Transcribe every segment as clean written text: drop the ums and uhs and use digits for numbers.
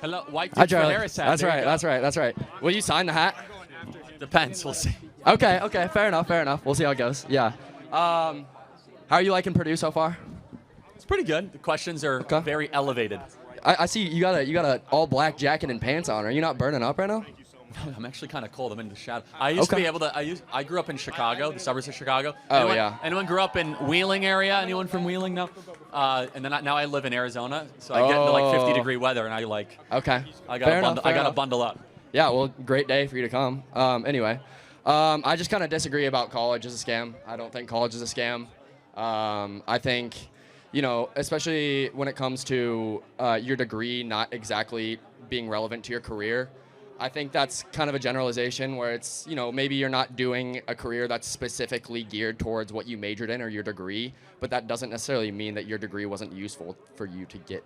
Hello, white Hi, dude for Charlie. Harris hat. That's There you right. go. That's right. That's right. Will you sign the hat? Depends. We'll see. Okay. Okay. Fair enough. Fair enough. We'll see how it goes. Yeah. How are you liking Purdue so far? It's pretty good. The questions are Okay. very elevated. I see you got a all black jacket and pants on. Are you not burning up right now? I'm actually kind of cold. I'm in the shadow. I used to Okay. be able to. I grew up in Chicago, the suburbs of Chicago. Oh, yeah. Anyone grew up in Wheeling area? Anyone from Wheeling? No. And then now I live in Arizona, so I get into like 50-degree weather, and I Okay. got Fair to enough, fair gotta enough. bundle up. Yeah. Well, great day for you to come. Anyway, I just kind of disagree about college as a scam. I don't think college is a scam. I think, especially when it comes to your degree not exactly being relevant to your career. I think that's kind of a generalization where it's, maybe you're not doing a career that's specifically geared towards what you majored in or your degree, but that doesn't necessarily mean that your degree wasn't useful for you to get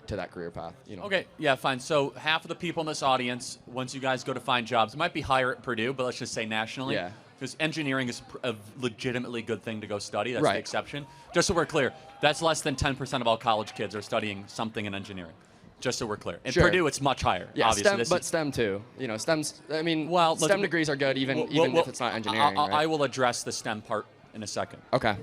to that career path. Okay, yeah, fine. So half of the people in this audience, once you guys go to find jobs, it might be higher at Purdue, but let's just say nationally. Yeah. Because engineering is a legitimately good thing to go study. That's Right. the exception. Just so we're clear, that's less than 10% of all college kids are studying something in engineering. Just so we're clear. At Sure. Purdue, it's much higher. Yeah, obviously. STEM too. STEM's. I mean, Well, STEM degrees are good even if it's not engineering. I right? will address the STEM part in a second. Okay.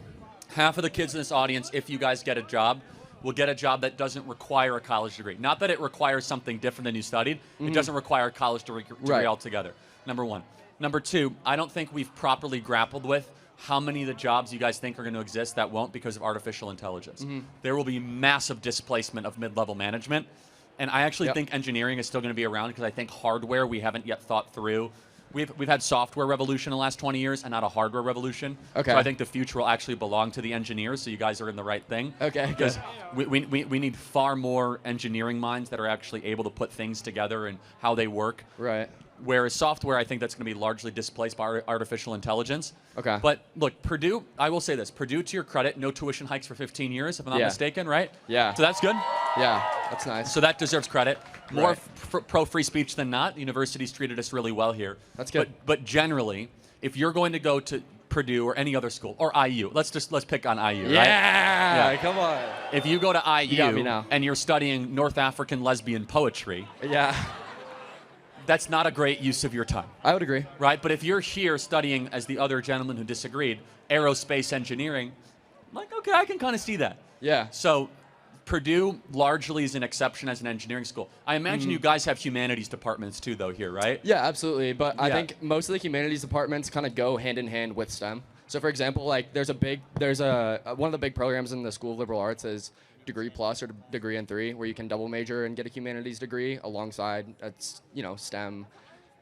Half of the kids in this audience, if you guys get a job, will get a job that doesn't require a college degree. Not that it requires something different than you studied. It doesn't require a college degree Right. altogether. Number one. Number two, I don't think we've properly grappled with how many of the jobs you guys think are going to exist that won't because of artificial intelligence. There will be massive displacement of mid-level management. And I actually Yep. think engineering is still going to be around because I think hardware we haven't yet thought through. We've had software revolution in the last 20 years and not a hardware revolution. Okay. So I think the future will actually belong to the engineers. So you guys are in the right thing. Okay, Because good. we need far more engineering minds that are actually able to put things together and how they work. Right. Whereas software, I think that's going to be largely displaced by artificial intelligence. Okay. But look, Purdue, I will say this. Purdue, to your credit, no tuition hikes for 15 years, if I'm not Yeah. mistaken, right? Yeah. So that's good. Yeah, that's nice. So that deserves credit. More Right. pro free speech than not. The university's treated us really well here. That's good. But generally, if you're going to go to Purdue or any other school, or IU, let's pick on IU, right? Yeah, Yeah. come on. If you go to IU got me now. and you're studying North African lesbian poetry, Yeah, that's not a great use of your time. I would agree. Right, but if you're here studying, as the other gentleman who disagreed, aerospace engineering, like, okay, I can kind of see that. Yeah. So Purdue largely is an exception as an engineering school. I imagine you guys have humanities departments too, though, here, right? Yeah, absolutely. But I Yeah. think most of the humanities departments kind of go hand in hand with STEM. So, for example, like there's one of the big programs in the School of Liberal Arts is Degree Plus or Degree in 3, where you can double major and get a humanities degree alongside a STEM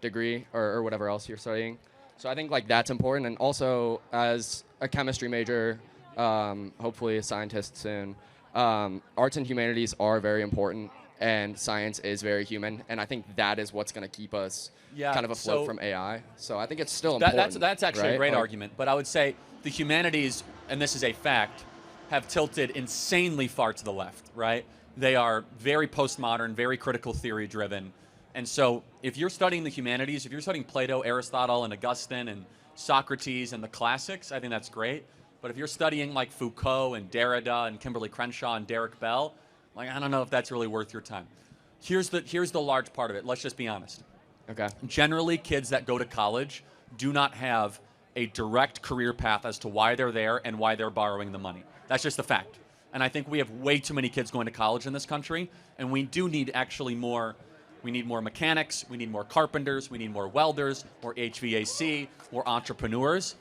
degree or whatever else you're studying. So I think like that's important. And also as a chemistry major, hopefully a scientist soon, arts and humanities are very important. And science is very human, and I think that is what's going to keep us kind of afloat so from AI. So I think it's still important. That's actually a right? great Like, argument. But I would say the humanities, and this is a fact, have tilted insanely far to the left, right? They are very postmodern, very critical theory driven. And so if you're studying the humanities, if you're studying Plato, Aristotle, and Augustine, and Socrates, and the classics, I think that's great. But if you're studying like Foucault, and Derrida, and Kimberly Crenshaw, and Derek Bell, like, I don't know if that's really worth your time. Here's the large part of it. Let's just be honest. Okay. Generally, kids that go to college do not have a direct career path as to why they're there and why they're borrowing the money. That's just a fact. And I think we have way too many kids going to college in this country, and we do need actually more. We need more mechanics, we need more carpenters, we need more welders, more HVAC, more entrepreneurs.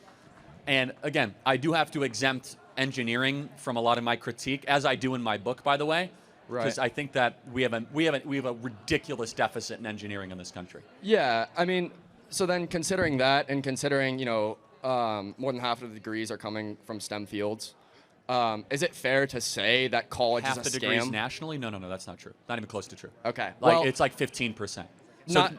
And again, I do have to exempt engineering from a lot of my critique, as I do in my book, by the way. Because I think that we have a ridiculous deficit in engineering in this country. Yeah, I mean, so then considering that and considering, more than half of the degrees are coming from STEM fields, is it fair to say that college Half is a the degrees scam? nationally? No, that's not true. Not even close to true. Okay. Like well, it's like 15%.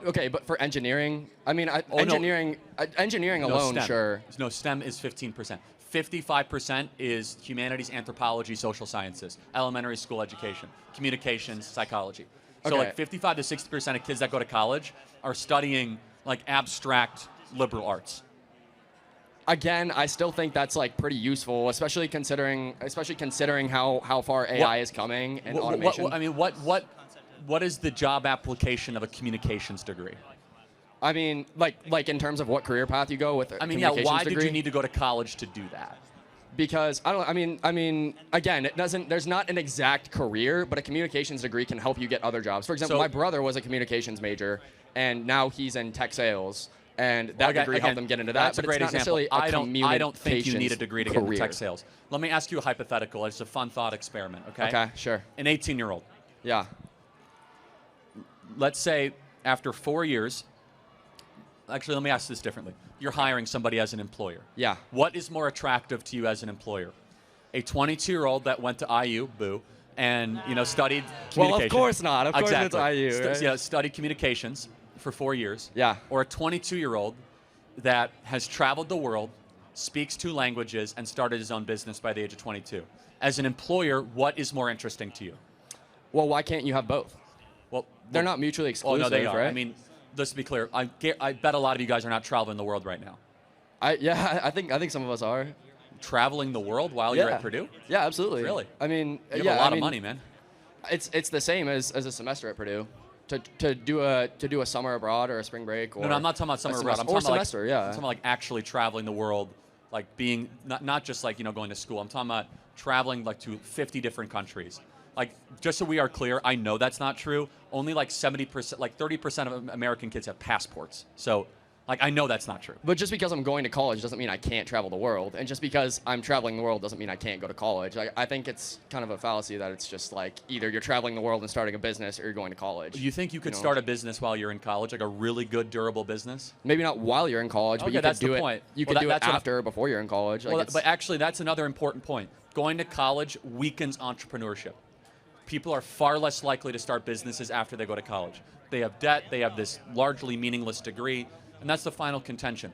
okay, but for engineering, I mean, no. engineering No, alone, STEM. sure. No, STEM is 15%. 55% is humanities, anthropology, social sciences, elementary school education, communications, psychology. So Okay. like 55 to 60% of kids that go to college are studying like abstract liberal arts. Again, I still think that's like pretty useful, especially considering how far AI is coming and automation. I mean, what is the job application of a communications degree? I mean, like in terms of what career path you go with a communications why degree? did you need to go to college to do that? Because I mean, again, it doesn't. There's not an exact career, but a communications degree can help you get other jobs. For example, my brother was a communications major, and now he's in tech sales, and that degree helped him get into that. That's a great example. I don't think you need a degree to get into tech sales. Let me ask you a hypothetical. It's a fun thought experiment. Okay. Okay. Sure. An 18-year-old. Yeah. Let's say after 4 years. Actually, let me ask this differently. You're hiring somebody as an employer. Yeah. What is more attractive to you as an employer? A 22-year-old that went to IU, boo, and studied communications. Well, of course not. Of course it's IU. Right? Studied communications for 4 years. Yeah. Or a 22-year-old that has traveled the world, speaks 2 languages, and started his own business by the age of 22. As an employer, what is more interesting to you? Well, why can't you have both? Well, they're not mutually exclusive. Oh no, they are. Right? I mean, let's be clear. I bet a lot of you guys are not traveling the world right now. I think some of us are. Traveling the world while you're at Purdue? Yeah, absolutely. Really? I mean, you have a lot of money, man. It's the same as a semester at Purdue. To do a summer abroad or a spring break. Or no, I'm not talking about summer abroad. I'm talking semester, yeah. I'm talking about like actually traveling the world, like being not just like going to school. I'm talking about traveling like to 50 different countries. Like, just so we are clear, I know that's not true. Only like 70%, like 30% of American kids have passports. So, like, I know that's not true. But just because I'm going to college doesn't mean I can't travel the world. And just because I'm traveling the world doesn't mean I can't go to college. I think it's kind of a fallacy that it's just like either you're traveling the world and starting a business or you're going to college. You think you could start a business while you're in college, like a really good, durable business? Maybe not while you're in college, but you could do it. You could do it after or before you're in college. But actually, that's another important point. Going to college weakens entrepreneurship. People are far less likely to start businesses after they go to college. They have debt, they have this largely meaningless degree, and that's the final contention.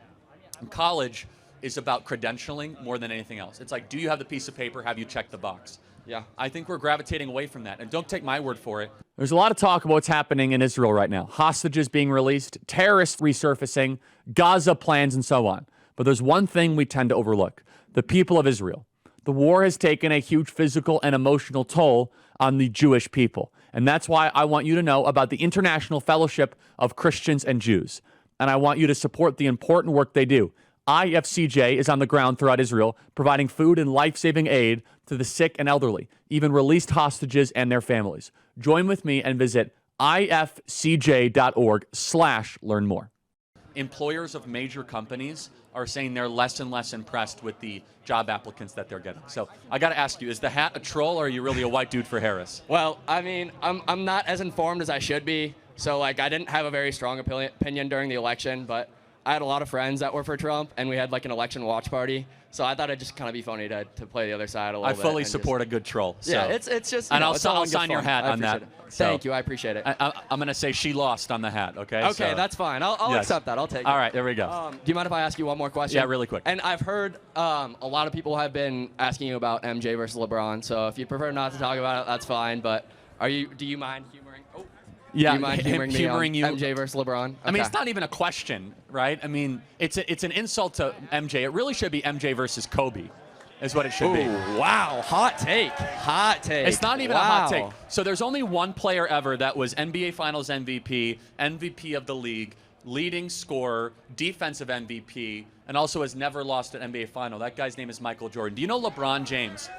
And college is about credentialing more than anything else. It's like, do you have the piece of paper? Have you checked the box? Yeah. I think we're gravitating away from that. And don't take my word for it. There's a lot of talk about what's happening in Israel right now. Hostages being released, terrorists resurfacing, Gaza plans, and so on. But there's one thing we tend to overlook. The people of Israel. The war has taken a huge physical and emotional toll on the Jewish people. And that's why I want you to know about the International Fellowship of Christians and Jews. And I want you to support the important work they do. IFCJ is on the ground throughout Israel, providing food and life-saving aid to the sick and elderly, even released hostages and their families. Join with me and visit ifcj.org/learn more. Employers of major companies are saying they're less and less impressed with the job applicants that they're getting. So I got to ask you, is the hat a troll or are you really a white dude for Harris? Well, I mean, I'm not as informed as I should be. So like I didn't have a very strong opinion during the election, but I had a lot of friends that were for Trump and we had like an election watch party. So I thought it'd just kind of be funny to play the other side a little bit. I fully support a good troll. So. Yeah, it's just. And I'll sign your hat on that. Thank you, I appreciate it. I'm going to say she lost on the hat, okay? Okay, that's fine. I'll accept that. I'll take it. All right, there we go. Do you mind if I ask you one more question? Yeah, really quick. And I've heard a lot of people have been asking you about MJ versus LeBron. So if you prefer not to talk about it, that's fine. But do you mind humoring? Oh. Yeah, do you mind humoring you. MJ versus LeBron? Okay. I mean, it's not even a question, right? I mean, it's an insult to MJ. It really should be MJ versus Kobe, is what it should be. Wow, hot take. Hot take. It's not even a hot take. So there's only one player ever that was NBA Finals MVP, MVP of the league, leading scorer, defensive MVP, and also has never lost an NBA Final. That guy's name is Michael Jordan. Do you know LeBron James?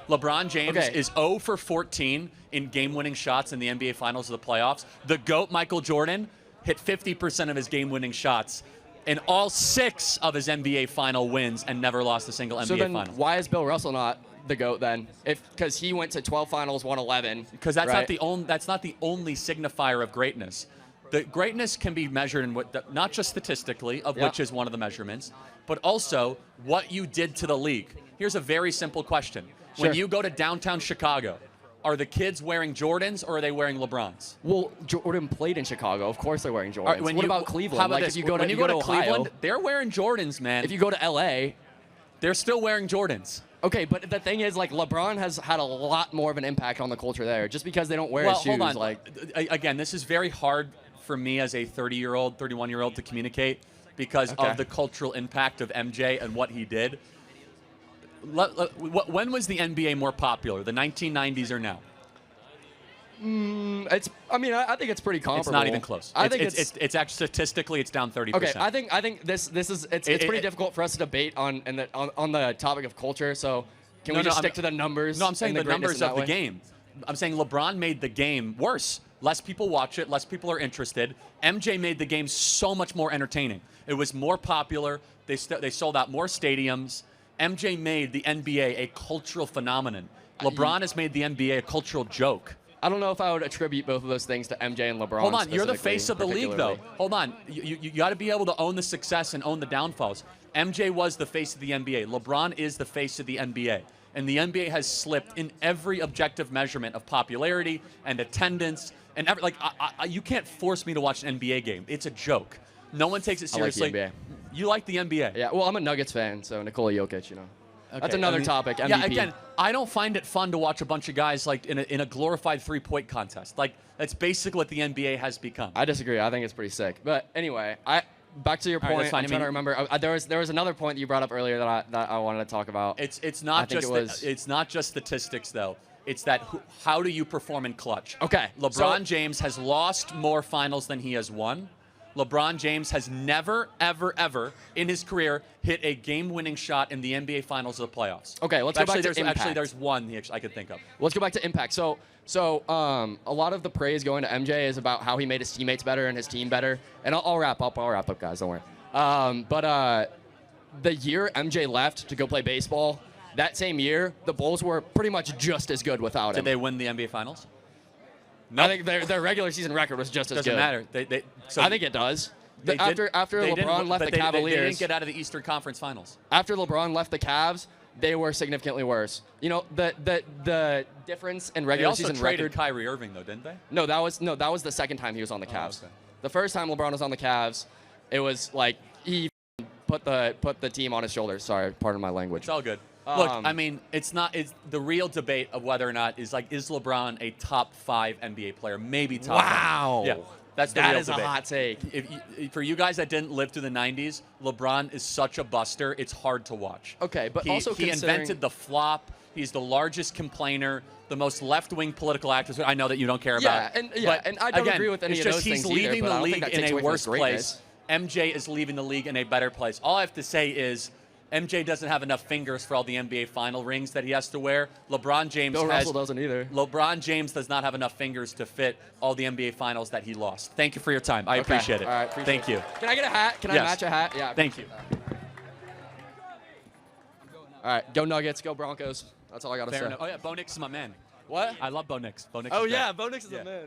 LeBron James is 0 for 14 in game-winning shots in the NBA Finals of the playoffs. The GOAT, Michael Jordan, hit 50% of his game-winning shots in all 6 of his NBA Final wins and never lost a single NBA Final. So then why is Bill Russell not the GOAT then? Because he went to 12 Finals, won 11. Because that's not the only signifier of greatness. The greatness can be measured in not just statistically, which is one of the measurements, but also what you did to the league. Here's a very simple question. Sure. When you go to downtown Chicago, are the kids wearing Jordans or are they wearing LeBrons? Well, Jordan played in Chicago. Of course they're wearing Jordans. Right, what about Cleveland? How about like this? If you go to Ohio, Cleveland, they're wearing Jordans, man. If you go to LA, they're still wearing Jordans. Okay, but the thing is, like, LeBron has had a lot more of an impact on the culture there. Just because they don't wear his shoes, hold on. Again, this is very hard for me as a 30-year-old, 31-year-old to communicate because of the cultural impact of MJ and what he did. When was the NBA more popular, the 1990s or now? I think it's pretty comparable. It's not even close. I think it's actually statistically it's down 30%. Okay, I think this is it's pretty difficult for us to debate on the topic of culture. So can we just stick to the numbers? No, I'm saying the numbers of the way? game. I'm saying LeBron made the game worse. Less people watch it. Less people are interested. MJ made the game so much more entertaining. It was more popular. They sold out more stadiums. MJ made the NBA a cultural phenomenon. LeBron has made the NBA a cultural joke. I don't know if I would attribute both of those things to MJ and LeBron. Hold on, you're the face of the league, though. Hold on, you got to be able to own the success and own the downfalls. MJ was the face of the NBA. LeBron is the face of the NBA. And the NBA has slipped in every objective measurement of popularity and attendance. And you can't force me to watch an NBA game. It's a joke. No one takes it seriously. I like the NBA. You like the NBA? Yeah, well, I'm a Nuggets fan, so Nikola Jokic, you know. Okay. That's another topic, MVP. Yeah, again, I don't find it fun to watch a bunch of guys like in a glorified three-point contest. Like, that's basically what the NBA has become. I disagree. I think it's pretty sick. But anyway, back to your point. Right, I'm trying to remember. There was another point that you brought up earlier that I wanted to talk about. It's not just statistics though. It's that how do you perform in clutch? Okay. LeBron James has lost more finals than he has won. LeBron James has never, ever, ever in his career hit a game-winning shot in the NBA Finals or the playoffs. Okay, let's go back to impact. Actually, there's one I could think of. Let's go back to impact. So a lot of the praise going to MJ is about how he made his teammates better and his team better. And I'll wrap up, guys. Don't worry. But the year MJ left to go play baseball, that same year, the Bulls were pretty much just as good without him. Did they win the NBA Finals? No. I think their regular season record was just as good. Doesn't matter. I think it does. After LeBron left the Cavaliers, they didn't get out of the Eastern Conference Finals. After LeBron left the Cavs, they were significantly worse. You know, the difference in regular season record. They also traded Kyrie Irving, though, didn't they? No, that was the second time he was on the Cavs. Okay. The first time LeBron was on the Cavs, it was like he put the team on his shoulders. Sorry, pardon my language. It's all good. Look, I mean, it's the real debate of whether or not is LeBron a top 5 NBA player? Maybe top 5. Wow. Yeah. That is a hot take. For you guys that didn't live through the 90s, LeBron is such a buster, it's hard to watch. Okay, but he invented the flop. He's the largest complainer, the most left-wing political activist. I know that you don't care about. And I don't agree with any of those things either. He's leaving the league in a worse place. MJ is leaving the league in a better place. All I have to say is MJ doesn't have enough fingers for all the NBA final rings that he has to wear. LeBron James doesn't either. LeBron James does not have enough fingers to fit all the NBA finals that he lost. Thank you for your time. I appreciate it. All right, Thank you. Can I get a hat? Can I match a hat? Yeah. Thank you. All right, go Nuggets, go Broncos. That's all I got to say. Oh yeah, Bo Nix is my man. What? I love Bo Nix. Oh yeah, Bo Nix is a man.